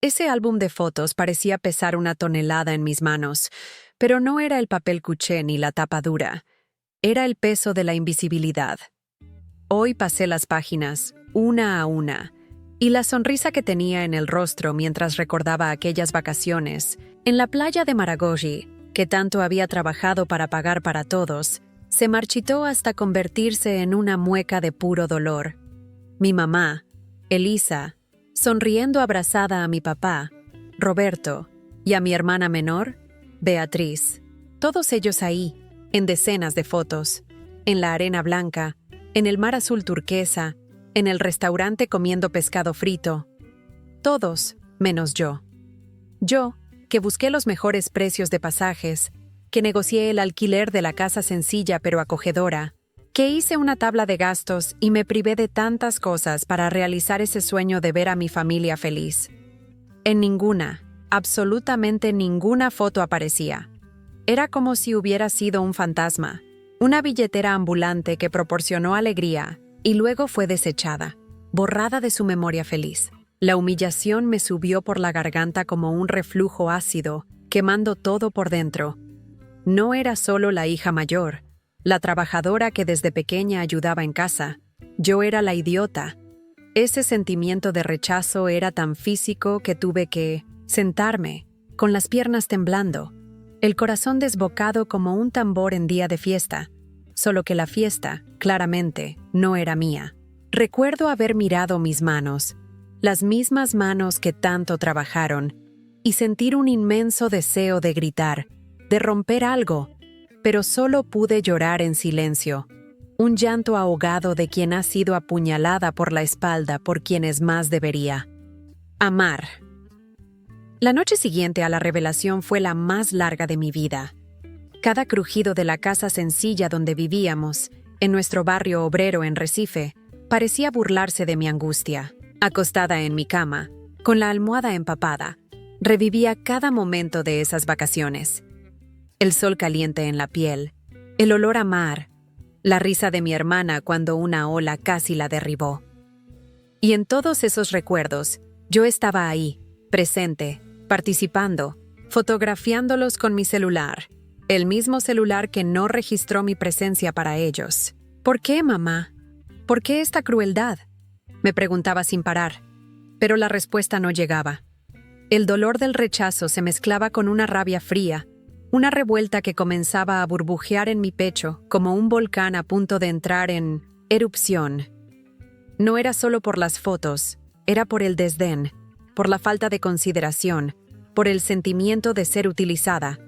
Ese álbum de fotos parecía pesar una tonelada en mis manos, pero no era el papel cuché ni la tapa dura. Era el peso de la invisibilidad. Hoy pasé las páginas, una a una, y la sonrisa que tenía en el rostro mientras recordaba aquellas vacaciones, en la playa de Maragogi, que tanto había trabajado para pagar para todos, se marchitó hasta convertirse en una mueca de puro dolor. Mi mamá, Elisa, sonriendo abrazada a mi papá, Roberto, y a mi hermana menor, Beatriz. Todos ellos ahí, en decenas de fotos, en la arena blanca, en el mar azul turquesa, en el restaurante comiendo pescado frito. Todos, menos yo. Yo, que busqué los mejores precios de pasajes, que negocié el alquiler de la casa sencilla pero acogedora, que hice una tabla de gastos y me privé de tantas cosas para realizar ese sueño de ver a mi familia feliz. En ninguna, absolutamente ninguna foto aparecía. Era como si hubiera sido un fantasma, una billetera ambulante que proporcionó alegría y luego fue desechada, borrada de su memoria feliz. La humillación me subió por la garganta como un reflujo ácido, quemando todo por dentro. No era solo la hija mayor, la trabajadora que desde pequeña ayudaba en casa. Yo era la idiota. Ese sentimiento de rechazo era tan físico que tuve que sentarme, con las piernas temblando, el corazón desbocado como un tambor en día de fiesta, solo que la fiesta, claramente, no era mía. Recuerdo haber mirado mis manos, las mismas manos que tanto trabajaron, y sentir un inmenso deseo de gritar, de romper algo, pero solo pude llorar en silencio, un llanto ahogado de quien ha sido apuñalada por la espalda por quienes más debería. Amar. La noche siguiente a la revelación fue la más larga de mi vida. Cada crujido de la casa sencilla donde vivíamos, en nuestro barrio obrero en Recife, parecía burlarse de mi angustia. Acostada en mi cama, con la almohada empapada, revivía cada momento de esas vacaciones. El sol caliente en la piel, el olor a mar, la risa de mi hermana cuando una ola casi la derribó. Y en todos esos recuerdos, yo estaba ahí, presente, participando, fotografiándolos con mi celular, el mismo celular que no registró mi presencia para ellos. ¿Por qué, mamá? ¿Por qué esta crueldad?, me preguntaba sin parar, pero la respuesta no llegaba. El dolor del rechazo se mezclaba con una rabia fría, una revuelta que comenzaba a burbujear en mi pecho como un volcán a punto de entrar en erupción. No era solo por las fotos, era por el desdén, por la falta de consideración, por el sentimiento de ser utilizada.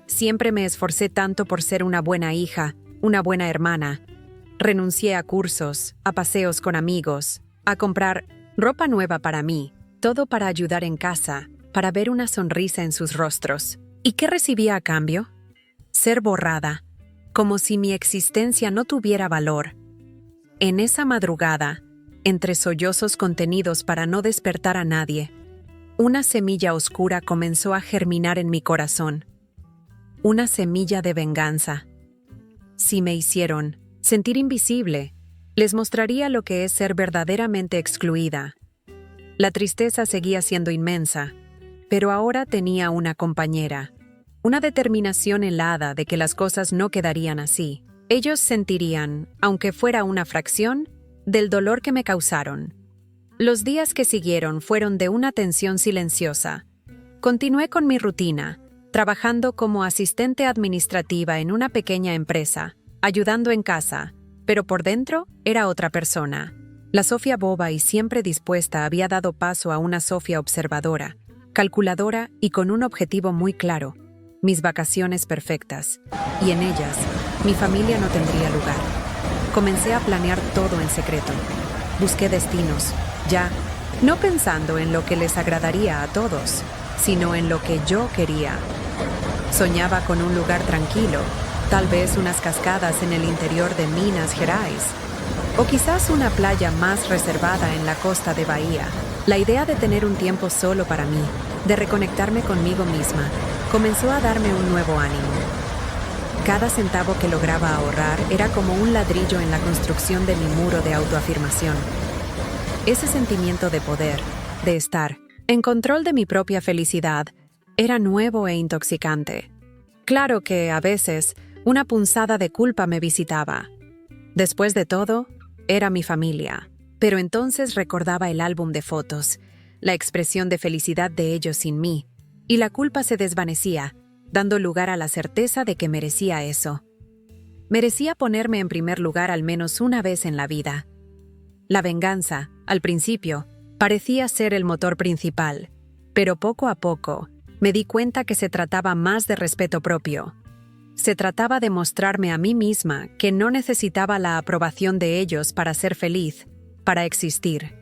Siempre me esforcé tanto por ser una buena hija, una buena hermana. Renuncié a cursos, a paseos con amigos, a comprar ropa nueva para mí, todo para ayudar en casa, para ver una sonrisa en sus rostros. ¿Y qué recibía a cambio? Ser borrada, como si mi existencia no tuviera valor. En esa madrugada, entre sollozos contenidos para no despertar a nadie, una semilla oscura comenzó a germinar en mi corazón. Una semilla de venganza. Si me hicieron sentir invisible, les mostraría lo que es ser verdaderamente excluida. La tristeza seguía siendo inmensa, pero ahora tenía una compañera, una determinación helada de que las cosas no quedarían así. Ellos sentirían, aunque fuera una fracción, del dolor que me causaron. Los días que siguieron fueron de una tensión silenciosa. Continué con mi rutina, trabajando como asistente administrativa en una pequeña empresa, ayudando en casa, pero por dentro era otra persona. La Sofía boba y siempre dispuesta había dado paso a una Sofía observadora, calculadora y con un objetivo muy claro: mis vacaciones perfectas, y en ellas, mi familia no tendría lugar. Comencé a planear todo en secreto. Busqué destinos, ya, no pensando en lo que les agradaría a todos, sino en lo que yo quería. Soñaba con un lugar tranquilo, tal vez unas cascadas en el interior de Minas Gerais, o quizás una playa más reservada en la costa de Bahía. La idea de tener un tiempo solo para mí, de reconectarme conmigo misma, comenzó a darme un nuevo ánimo. Cada centavo que lograba ahorrar era como un ladrillo en la construcción de mi muro de autoafirmación. Ese sentimiento de poder, de estar, En control de mi propia felicidad, era nuevo e intoxicante. Claro que, a veces, una punzada de culpa me visitaba. Después de todo, era mi familia. Pero entonces recordaba el álbum de fotos, la expresión de felicidad de ellos sin mí, y la culpa se desvanecía, dando lugar a la certeza de que merecía eso. Merecía ponerme en primer lugar al menos una vez en la vida. La venganza, al principio, parecía ser el motor principal, pero poco a poco me di cuenta que se trataba más de respeto propio. Se trataba de mostrarme a mí misma que no necesitaba la aprobación de ellos para ser feliz, para existir.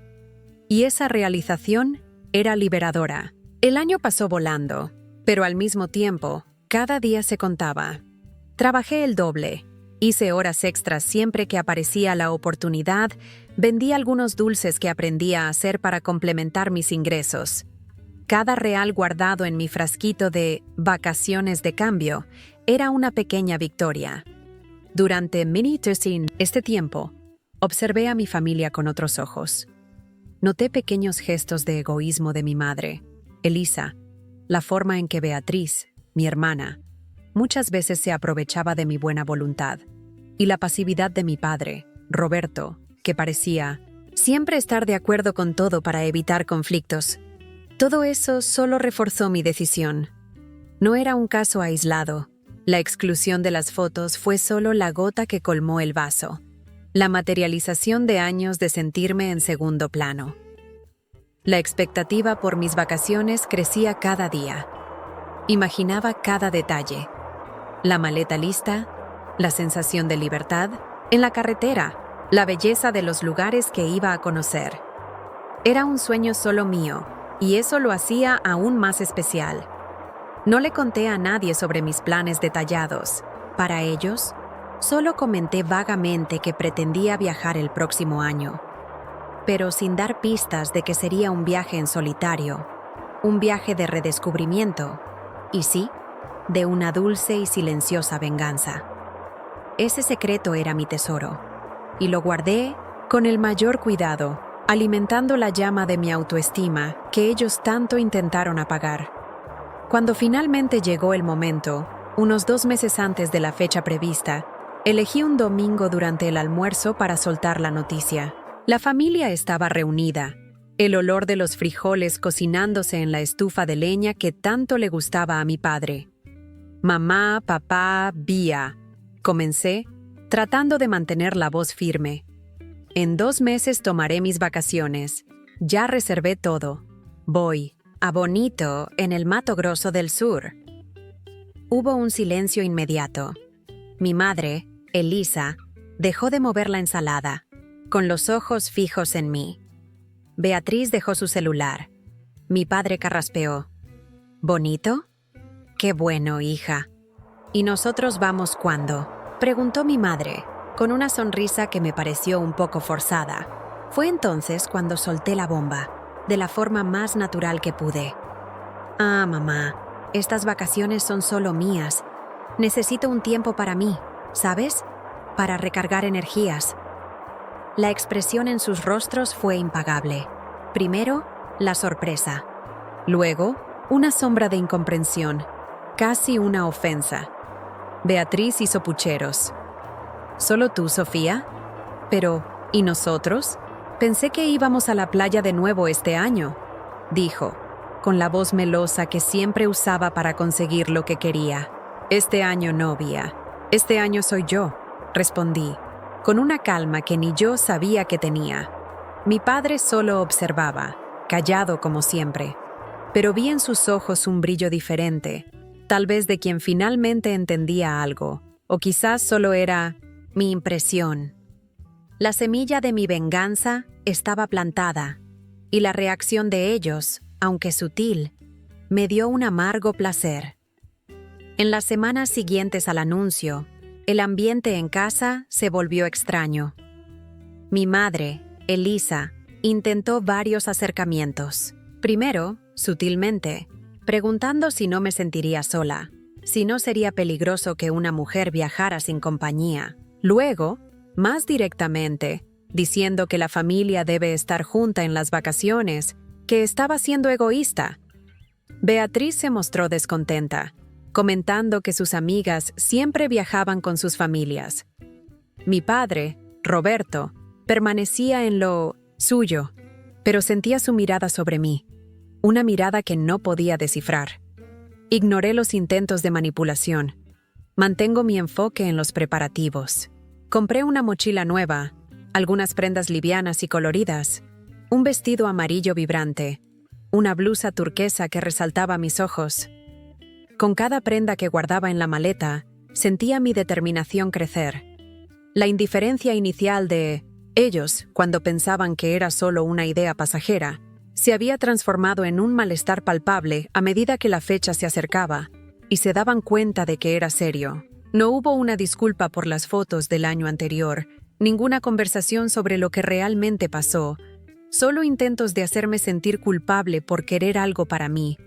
Y esa realización era liberadora. El año pasó volando, pero al mismo tiempo, cada día se contaba. Trabajé el doble, hice horas extras siempre que aparecía la oportunidad, vendí algunos dulces que aprendí a hacer para complementar mis ingresos. Cada real guardado en mi frasquito de vacaciones de cambio era una pequeña victoria. Durante este tiempo, observé a mi familia con otros ojos. Noté pequeños gestos de egoísmo de mi madre, Elisa, la forma en que Beatriz, mi hermana, muchas veces se aprovechaba de mi buena voluntad, y la pasividad de mi padre, Roberto, que parecía siempre estar de acuerdo con todo para evitar conflictos. Todo eso solo reforzó mi decisión. No era un caso aislado. La exclusión de las fotos fue solo la gota que colmó el vaso. La materialización de años de sentirme en segundo plano. La expectativa por mis vacaciones crecía cada día. Imaginaba cada detalle. La maleta lista, la sensación de libertad, en la carretera, la belleza de los lugares que iba a conocer. Era un sueño solo mío, y eso lo hacía aún más especial. No le conté a nadie sobre mis planes detallados. Para ellos, solo comenté vagamente que pretendía viajar el próximo año, pero sin dar pistas de que sería un viaje en solitario, un viaje de redescubrimiento, y sí, de una dulce y silenciosa venganza. Ese secreto era mi tesoro, y lo guardé con el mayor cuidado, alimentando la llama de mi autoestima que ellos tanto intentaron apagar. Cuando finalmente llegó el momento, unos 2 meses antes de la fecha prevista, elegí un domingo durante el almuerzo para soltar la noticia. La familia estaba reunida. El olor de los frijoles cocinándose en la estufa de leña que tanto le gustaba a mi padre. Mamá, papá, Bía. Comencé, tratando de mantener la voz firme. En 2 meses tomaré mis vacaciones. Ya reservé todo. Voy a Bonito, en el Mato Grosso del Sur. Hubo un silencio inmediato. Mi madre, Elisa, dejó de mover la ensalada, con los ojos fijos en mí. Beatriz dejó su celular. Mi padre carraspeó. ¿Bonito? Qué bueno, hija. ¿Y nosotros vamos cuándo? Preguntó mi madre, con una sonrisa que me pareció un poco forzada. Fue entonces cuando solté la bomba, de la forma más natural que pude. Ah, mamá, estas vacaciones son solo mías. Necesito un tiempo para mí, ¿sabes? Para recargar energías. La expresión en sus rostros fue impagable. Primero, la sorpresa. Luego, una sombra de incomprensión, casi una ofensa. Beatriz hizo pucheros. ¿Solo tú, Sofía? Pero, ¿y nosotros? Pensé que íbamos a la playa de nuevo este año, dijo, con la voz melosa que siempre usaba para conseguir lo que quería. Este año no, Bía. Este año soy yo, respondí, con una calma que ni yo sabía que tenía. Mi padre solo observaba, callado como siempre, pero vi en sus ojos un brillo diferente, tal vez de quien finalmente entendía algo, o quizás solo era mi impresión. La semilla de mi venganza estaba plantada, y la reacción de ellos, aunque sutil, me dio un amargo placer. En las semanas siguientes al anuncio, el ambiente en casa se volvió extraño. Mi madre, Elisa, intentó varios acercamientos. Primero, sutilmente, preguntando si no me sentiría sola, si no sería peligroso que una mujer viajara sin compañía. Luego, más directamente, diciendo que la familia debe estar junta en las vacaciones que estaba siendo egoísta. Beatriz se mostró descontenta, comentando que sus amigas siempre viajaban con sus familias. Mi padre, Roberto, permanecía en lo suyo, pero sentía su mirada sobre mí, una mirada que no podía descifrar. Ignoré los intentos de manipulación. Mantengo mi enfoque en los preparativos. Compré una mochila nueva, algunas prendas livianas y coloridas, un vestido amarillo vibrante, una blusa turquesa que resaltaba mis ojos. Con cada prenda que guardaba en la maleta, sentía mi determinación crecer. La indiferencia inicial de ellos, cuando pensaban que era solo una idea pasajera, se había transformado en un malestar palpable a medida que la fecha se acercaba y se daban cuenta de que era serio. No hubo una disculpa por las fotos del año anterior, ninguna conversación sobre lo que realmente pasó, solo intentos de hacerme sentir culpable por querer algo para mí.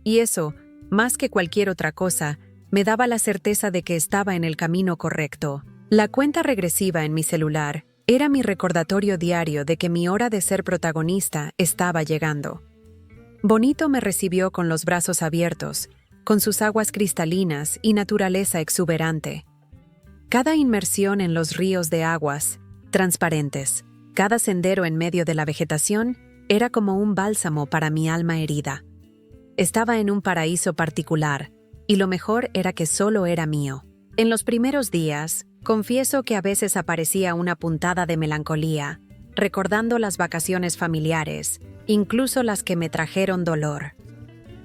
Y eso, más que cualquier otra cosa, me daba la certeza de que estaba en el camino correcto. La cuenta regresiva en mi celular era mi recordatorio diario de que mi hora de ser protagonista estaba llegando. Bonito me recibió con los brazos abiertos, con sus aguas cristalinas y naturaleza exuberante. Cada inmersión en los ríos de aguas, transparentes, cada sendero en medio de la vegetación, era como un bálsamo para mi alma herida. Estaba en un paraíso particular, y lo mejor era que solo era mío. En los primeros días, confieso que a veces aparecía una puntada de melancolía, recordando las vacaciones familiares, incluso las que me trajeron dolor.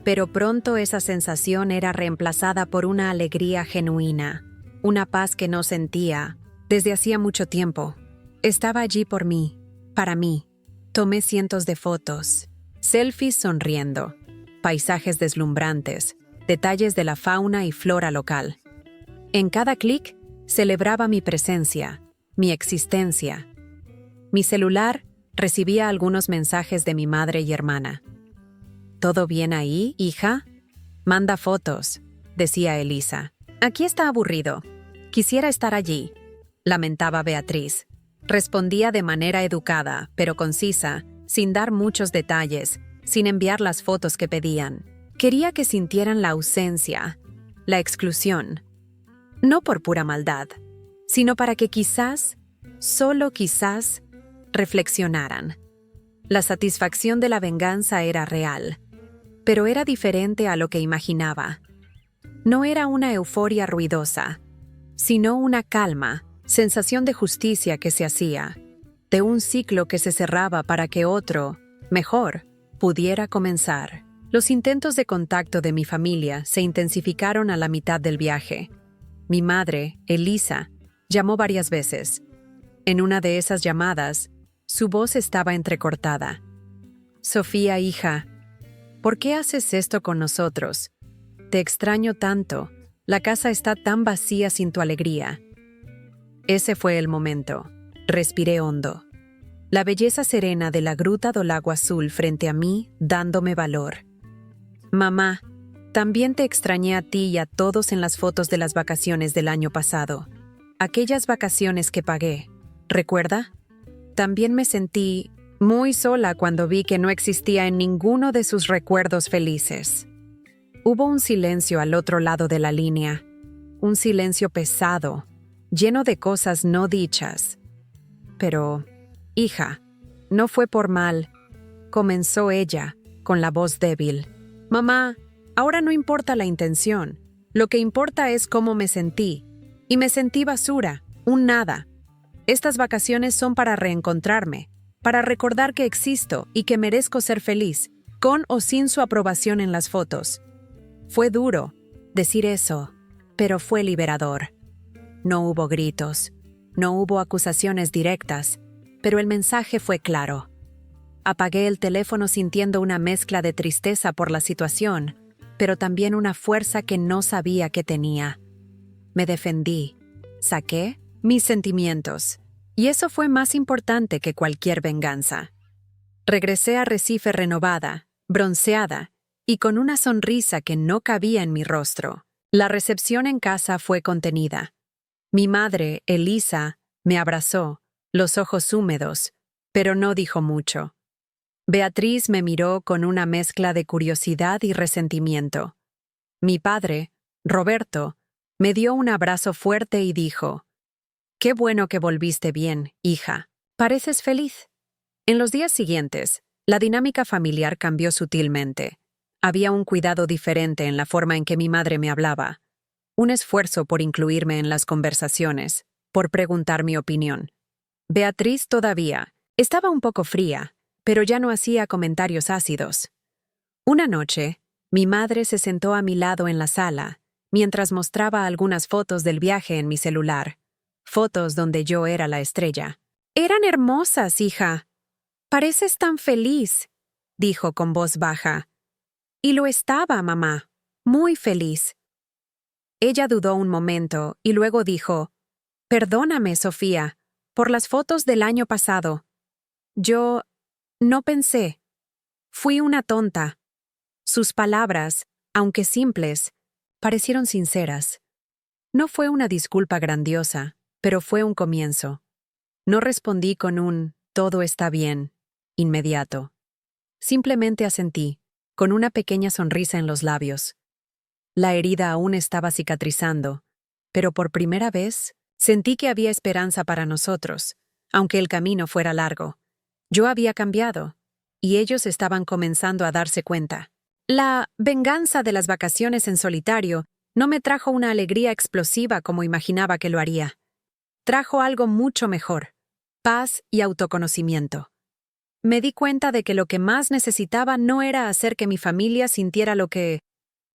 Pero pronto esa sensación era reemplazada por una alegría genuina, una paz que no sentía desde hacía mucho tiempo. Estaba allí por mí, para mí. Tomé cientos de fotos, selfies sonriendo, paisajes deslumbrantes, detalles de la fauna y flora local. En cada clic, celebraba mi presencia, mi existencia. Mi celular recibía algunos mensajes de mi madre y hermana. ¿Todo bien ahí, hija? Manda fotos, decía Elisa. Aquí está aburrido. Quisiera estar allí, lamentaba Beatriz. Respondía de manera educada, pero concisa, sin dar muchos detalles, sin enviar las fotos que pedían. Quería que sintieran la ausencia, la exclusión. No por pura maldad, sino para que quizás, solo quizás, reflexionaran. La satisfacción de la venganza era real, pero era diferente a lo que imaginaba. No era una euforia ruidosa, sino una calma, sensación de justicia que se hacía, de un ciclo que se cerraba para que otro, mejor, pudiera comenzar. Los intentos de contacto de mi familia se intensificaron a la mitad del viaje. Mi madre, Elisa, llamó varias veces. En una de esas llamadas, su voz estaba entrecortada. Sofía, hija, ¿por qué haces esto con nosotros? Te extraño tanto. La casa está tan vacía sin tu alegría. Ese fue el momento. Respiré hondo. La belleza serena de la gruta del lago azul frente a mí, dándome valor. Mamá, también te extrañé a ti y a todos en las fotos de las vacaciones del año pasado. Aquellas vacaciones que pagué, ¿recuerda? También me sentí muy sola cuando vi que no existía en ninguno de sus recuerdos felices. Hubo un silencio al otro lado de la línea, un silencio pesado, lleno de cosas no dichas. Pero, hija, no fue por mal, comenzó ella, con la voz débil. Mamá, ahora no importa la intención, lo que importa es cómo me sentí. Y me sentí basura, un nada. Estas vacaciones son para reencontrarme, para recordar que existo y que merezco ser feliz, con o sin su aprobación en las fotos. Fue duro decir eso, pero fue liberador. No hubo gritos, no hubo acusaciones directas, pero el mensaje fue claro. Apagué el teléfono sintiendo una mezcla de tristeza por la situación, pero también una fuerza que no sabía que tenía. Me defendí, saqué mis sentimientos, y eso fue más importante que cualquier venganza. Regresé a Recife renovada, bronceada, y con una sonrisa que no cabía en mi rostro. La recepción en casa fue contenida. Mi madre, Elisa, me abrazó, los ojos húmedos, pero no dijo mucho. Beatriz me miró con una mezcla de curiosidad y resentimiento. Mi padre, Roberto, me dio un abrazo fuerte y dijo: «Qué bueno que volviste bien, hija. Pareces feliz». En los días siguientes, la dinámica familiar cambió sutilmente. Había un cuidado diferente en la forma en que mi madre me hablaba, un esfuerzo por incluirme en las conversaciones, por preguntar mi opinión. Beatriz todavía estaba un poco fría, pero ya no hacía comentarios ácidos. Una noche, mi madre se sentó a mi lado en la sala, mientras mostraba algunas fotos del viaje en mi celular, fotos donde yo era la estrella. «Eran hermosas, hija. Pareces tan feliz», dijo con voz baja. «Y lo estaba, mamá. Muy feliz». Ella dudó un momento y luego dijo: «Perdóname, Sofía, por las fotos del año pasado. Yo no pensé. Fui una tonta». Sus palabras, aunque simples, parecieron sinceras. No fue una disculpa grandiosa, pero fue un comienzo. No respondí con un «todo está bien» inmediato. Simplemente asentí, con una pequeña sonrisa en los labios. La herida aún estaba cicatrizando, pero por primera vez sentí que había esperanza para nosotros, aunque el camino fuera largo. Yo había cambiado, y ellos estaban comenzando a darse cuenta. La venganza de las vacaciones en solitario no me trajo una alegría explosiva como imaginaba que lo haría. Trajo algo mucho mejor: paz y autoconocimiento. Me di cuenta de que lo que más necesitaba no era hacer que mi familia sintiera lo que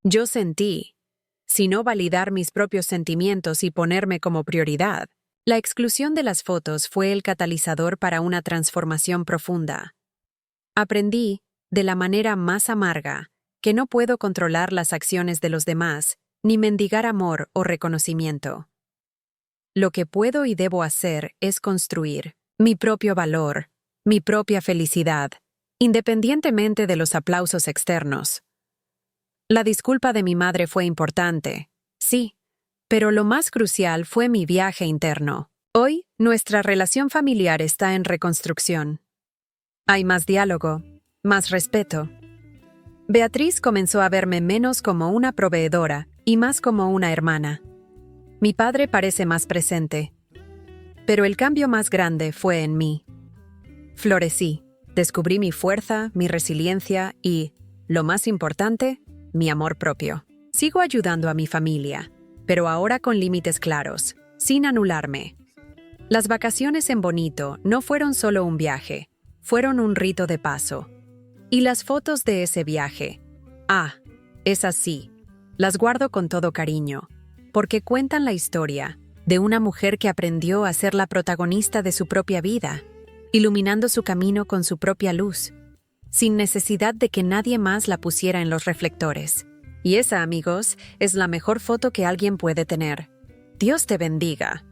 yo sentí, sino validar mis propios sentimientos y ponerme como prioridad. La exclusión de las fotos fue el catalizador para una transformación profunda. Aprendí, de la manera más amarga, que no puedo controlar las acciones de los demás, ni mendigar amor o reconocimiento. Lo que puedo y debo hacer es construir mi propio valor, mi propia felicidad, independientemente de los aplausos externos. La disculpa de mi madre fue importante, sí, pero lo más crucial fue mi viaje interno. Hoy, nuestra relación familiar está en reconstrucción. Hay más diálogo, más respeto. Beatriz comenzó a verme menos como una proveedora y más como una hermana. Mi padre parece más presente. Pero el cambio más grande fue en mí. Florecí, descubrí mi fuerza, mi resiliencia y, lo más importante, mi amor propio. Sigo ayudando a mi familia, pero ahora con límites claros, sin anularme. Las vacaciones en Bonito no fueron solo un viaje, fueron un rito de paso. Y las fotos de ese viaje, esas sí, las guardo con todo cariño, porque cuentan la historia de una mujer que aprendió a ser la protagonista de su propia vida, iluminando su camino con su propia luz, sin necesidad de que nadie más la pusiera en los reflectores. Y esa, amigos, es la mejor foto que alguien puede tener. Dios te bendiga.